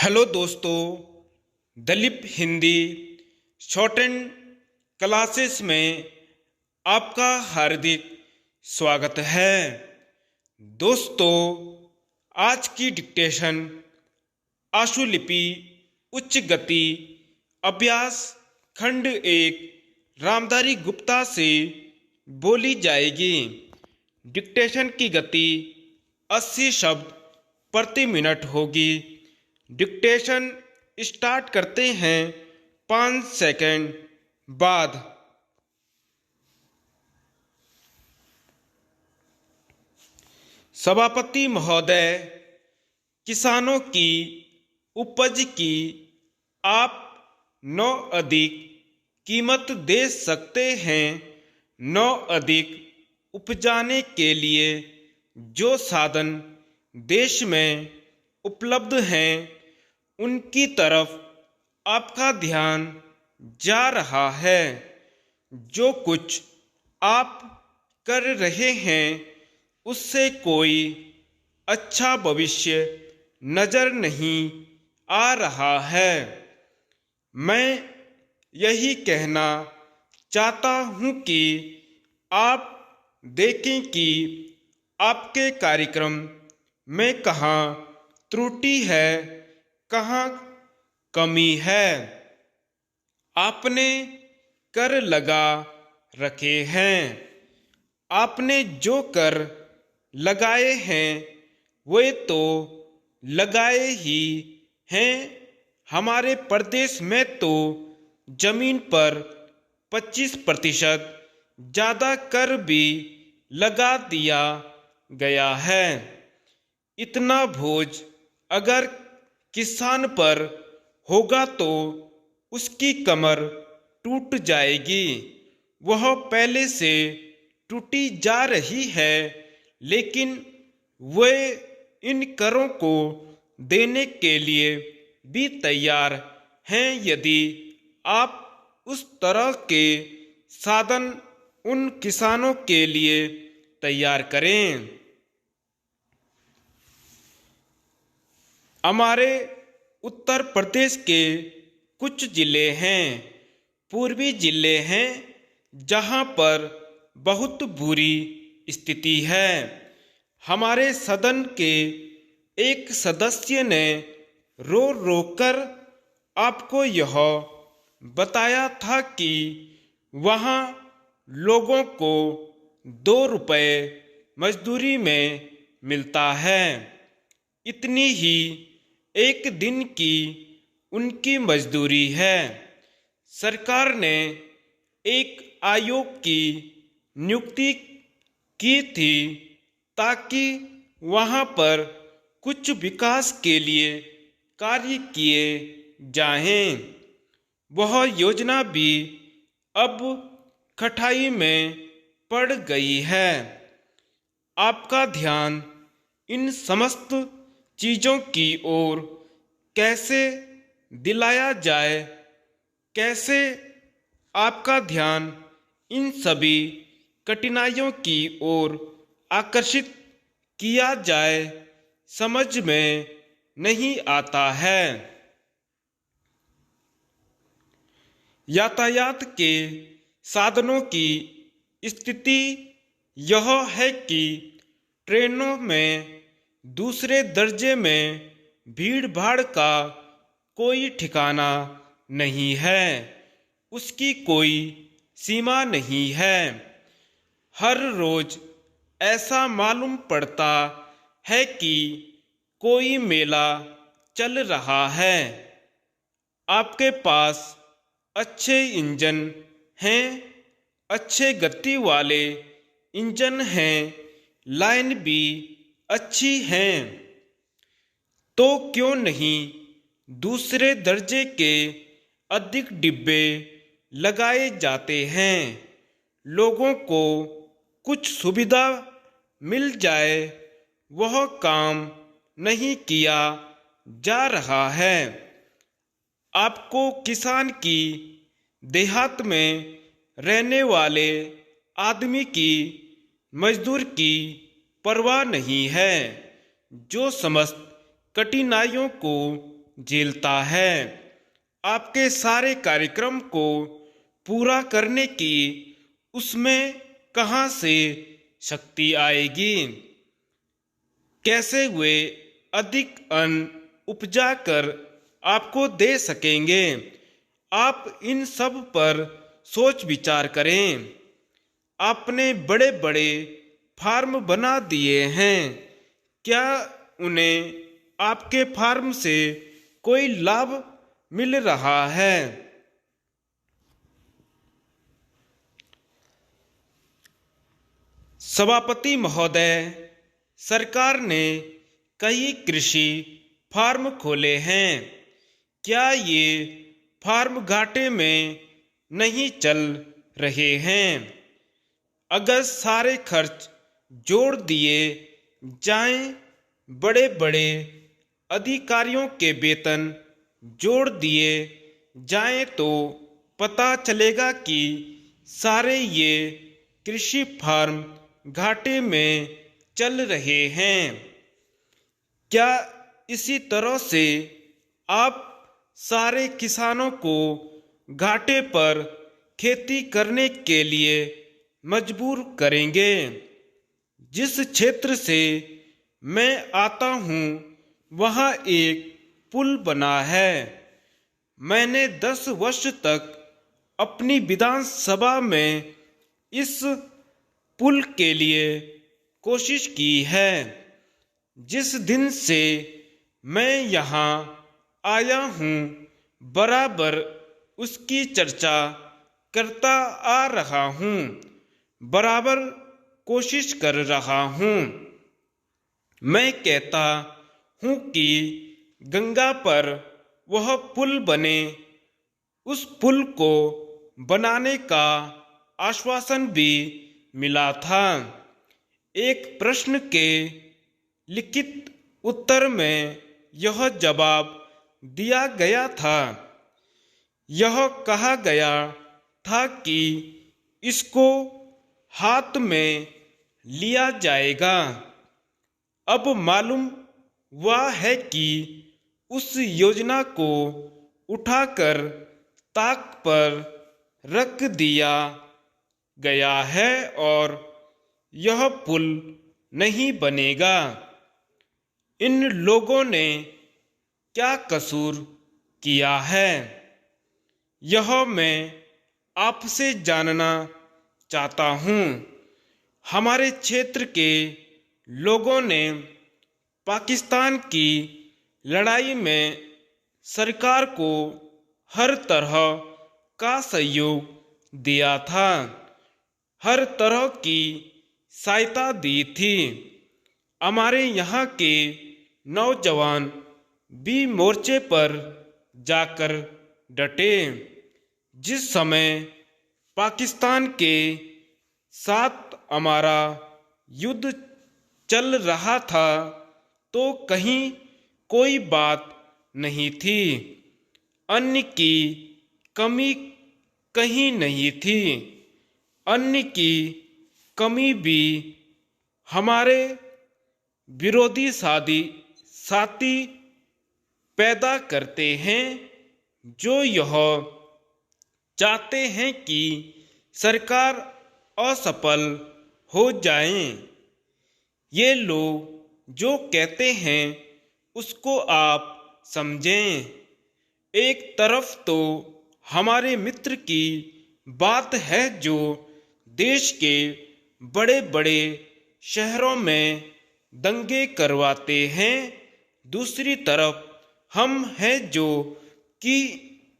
Hello दोस्तों, Dalip Hindi short and classes में आपका हार्दिक स्वागत है। दोस्तों, आज की डिक्टेशन आशुलिपि उच्च गति अभ्यास खंड 1 रामधारी गुप्ता से बोली जाएगी। डिक्टेशन की गति 80 शब्द प्रति मिनट होगी। डिक्टेशन स्टार्ट करते हैं 5 सेकंड बाद। सभापति महोदय, किसानों की उपज की आप 9 अधिक कीमत दे सकते हैं। 9 अधिक उपजाने के लिए जो साधन देश में उपलब्ध हैं उनकी तरफ आपका ध्यान जा रहा है। जो कुछ आप कर रहे हैं उससे कोई अच्छा भविष्य नजर नहीं आ रहा है। मैं यही कहना चाहता हूं कि आप देखें कि आपके कार्यक्रम में कहाँ त्रुटि है, कहाँ कमी है। आपने कर लगा रखे हैं। आपने जो कर लगाए हैं वे तो लगाए ही हैं। हमारे प्रदेश में तो जमीन पर 25% ज़्यादा कर भी लगा दिया गया है। इतना बोझ अगर किसान पर होगा तो उसकी कमर टूट जाएगी। वह पहले से टूटी जा रही है, लेकिन वे इन करों को देने के लिए भी तैयार हैं यदि आप उस तरह के साधन उन किसानों के लिए तैयार करें। हमारे उत्तर प्रदेश के कुछ जिले हैं, पूर्वी जिले हैं, जहां पर बहुत बुरी स्थिति है। हमारे सदन के एक सदस्य ने रो रो कर आपको यह बताया था कि वहां लोगों को 2 रुपए मजदूरी में मिलता है। इतनी ही एक दिन की उनकी मजदूरी है। सरकार ने एक आयोग की नियुक्ति की थी ताकि वहां पर कुछ विकास के लिए कार्य किए जाएं। वह योजना भी अब खटाई में पड़ गई है। आपका ध्यान इन समस्त चीज़ों की ओर कैसे दिलाया जाए, कैसे आपका ध्यान इन सभी कठिनाइयों की ओर आकर्षित किया जाए, समझ में नहीं आता है। यातायात के साधनों की स्थिति यह है कि ट्रेनों में दूसरे दर्जे में भीड़ भाड़ का कोई ठिकाना नहीं है, उसकी कोई सीमा नहीं है। हर रोज ऐसा मालूम पड़ता है कि कोई मेला चल रहा है। आपके पास अच्छे इंजन हैं, अच्छे गति वाले इंजन हैं, लाइन भी अच्छी हैं, तो क्यों नहीं दूसरे दर्जे के अधिक डिब्बे लगाए जाते हैं। लोगों को कुछ सुविधा मिल जाए, वह काम नहीं किया जा रहा है। आपको किसान की देहात में रहने वाले आदमी की मजदूर की परवाह नहीं है, जो समस्त कठिनाइयों को झेलता है। आपके सारे कार्यक्रम को पूरा करने की उसमें कहाँ से शक्ति आएगी? कैसे वे अधिक अन्न उपजा कर आपको दे सकेंगे? आप इन सब पर सोच विचार करें। आपने बड़े बड़े फार्म बना दिए हैं, क्या उन्हें आपके फार्म से कोई लाभ मिल रहा है? सभापति महोदय, सरकार ने कई कृषि फार्म खोले हैं। क्या ये फार्म घाटे में नहीं चल रहे हैं? अगर सारे खर्च जोड़ दिए जाएं, बड़े बड़े अधिकारियों के वेतन जोड़ दिए जाएं, तो पता चलेगा कि सारे ये कृषि फार्म घाटे में चल रहे हैं। क्या इसी तरह से आप सारे किसानों को घाटे पर खेती करने के लिए मजबूर करेंगे? जिस क्षेत्र से मैं आता हूँ वहाँ एक पुल बना है। मैंने 10 वर्ष तक अपनी विधानसभा में इस पुल के लिए कोशिश की है। जिस दिन से मैं यहाँ आया हूँ बराबर उसकी चर्चा करता आ रहा हूँ, बराबर कोशिश कर रहा हूँ। मैं कहता हूँ कि गंगा पर वह पुल बने। उस पुल को बनाने का आश्वासन भी मिला था। एक प्रश्न के लिखित उत्तर में यह जवाब दिया गया था। यह कहा गया था कि इसको हाथ में लिया जाएगा। अब मालूम हुआ है कि उस योजना को उठाकर ताक पर रख दिया गया है और यह पुल नहीं बनेगा। इन लोगों ने क्या कसूर किया है, यह मैं आपसे जानना चाहता हूँ। हमारे क्षेत्र के लोगों ने पाकिस्तान की लड़ाई में सरकार को हर तरह का सहयोग दिया था, हर तरह की सहायता दी थी। हमारे यहाँ के नौजवान भी मोर्चे पर जाकर डटे। जिस समय पाकिस्तान के साथ हमारा युद्ध चल रहा था तो कहीं कोई बात नहीं थी, अन्न की कमी कहीं नहीं थी। अन्न की कमी भी हमारे विरोधी साथी पैदा करते हैं, जो यह चाहते हैं कि सरकार असफल हो जाए। ये लोग जो कहते हैं उसको आप समझें। एक तरफ तो हमारे मित्र की बात है जो देश के बड़े बड़े शहरों में दंगे करवाते हैं, दूसरी तरफ हम हैं जो कि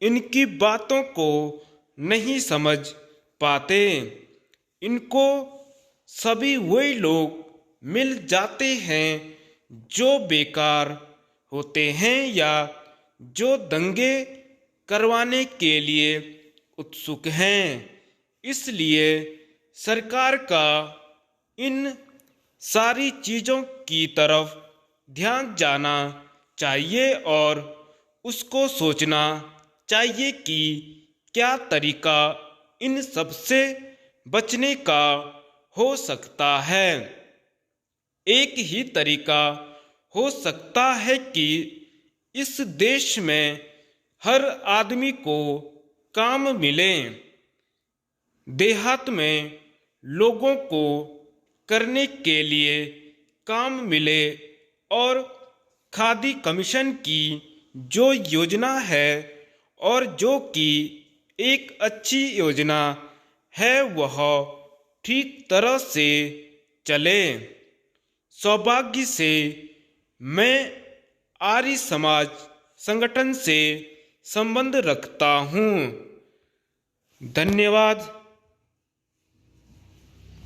इनकी बातों को नहीं समझ पाते। इनको सभी वही लोग मिल जाते हैं जो बेकार होते हैं या जो दंगे करवाने के लिए उत्सुक हैं। इसलिए सरकार का इन सारी चीज़ों की तरफ ध्यान जाना चाहिए और उसको सोचना चाहिए कि क्या तरीका इन सब से बचने का हो सकता है। एक ही तरीका हो सकता है कि इस देश में हर आदमी को काम मिले, देहात में लोगों को करने के लिए काम मिले और खादी कमीशन की जो योजना है और जो कि एक अच्छी योजना है वह ठीक तरह से चले। सौभाग्य से मैं आर्य समाज संगठन से संबंध रखता हूँ। धन्यवाद।